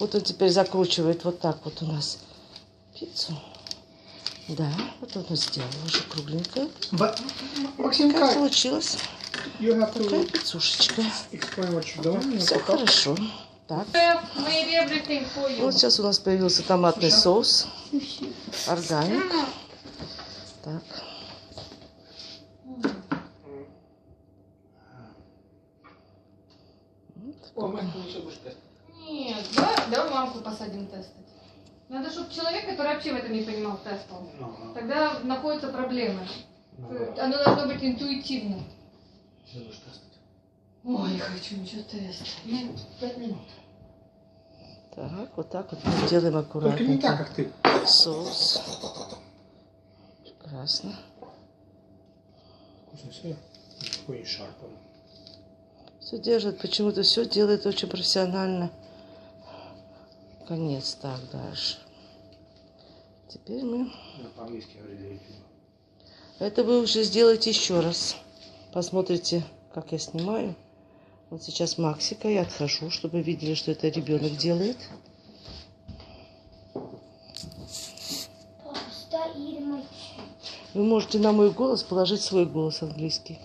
Вот он теперь закручивает вот так вот у нас пиццу. Да, вот он сделал уже кругленькую. Как получилось? Такая пиццушечка. Все хорошо. Так. Вот сейчас у нас появился томатный соус. Органик. Так. Нет, давай мамку посадим тестать. Надо, чтобы человек, который вообще в этом не понимал, тестил. Тогда находятся проблемы. Оно должно быть интуитивно. Ой, я хочу ничего тестить. 5 минут. Так, вот так вот мы делаем аккуратно. Только не так, как ты. Соус. Прекрасно. Вкусно все. Какой не шарпан. Все держит, почему-то все делает очень профессионально. Конец, так, дальше. Теперь мы... По-английски говорили. Это вы уже сделаете еще раз. Посмотрите, как я снимаю. Вот сейчас Максика я отхожу, чтобы вы видели, что это ребенок делает. Вы можете на мой голос положить свой голос английский.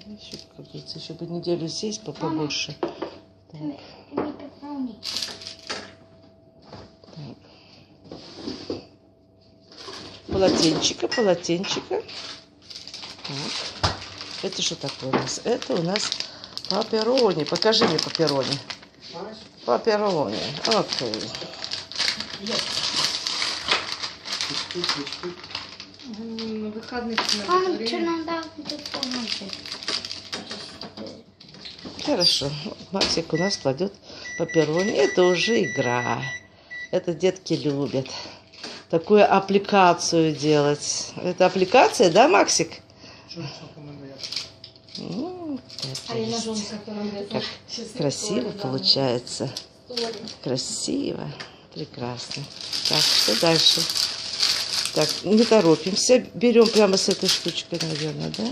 Еще, как говорится, еще бы неделю здесь побольше. Так. Так. Полотенчика. Так. Это что такое у нас? Это у нас пепперони. Покажи мне пепперони. Пепперони. Окей. На выходных Хорошо. Максик у нас кладет пепперони. Это уже игра. Это детки любят. Такую аппликацию делать. Это аппликация, да, Максик? Ну, как красиво получается. Красиво. Прекрасно. Так, что дальше? Так, не торопимся. Берем прямо с этой штучкой, наверное, да?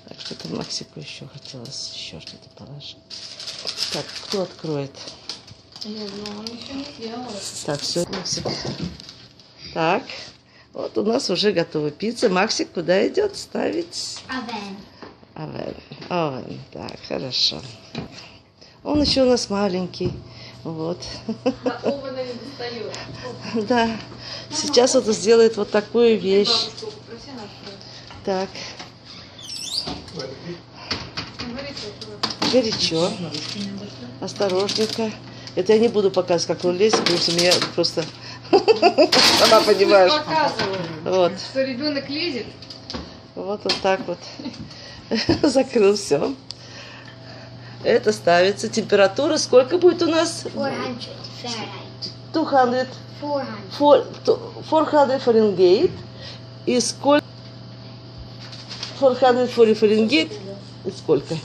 Так, что-то Максику еще хотелось еще что-то положить. Так, кто откроет? Я знаю, он еще не сделал. Так, все, Максик. Так, вот у нас уже готова пицца. Максик куда идет ставить? Овен. Так, хорошо. Он еще у нас маленький. Вот. А овена не достает. Да. Сейчас он сделает вот такую вещь. Так. Горячо. Осторожненько. Это я не буду показывать, как он лезет, потому что меня просто... Сама понимаешь. Вот. Что ребенок лезет. Вот он так вот закрыл все. Это ставится. Температура сколько будет у нас? 400 Фаренгейт. И сколько? 440 Фаренгейт. И сколько?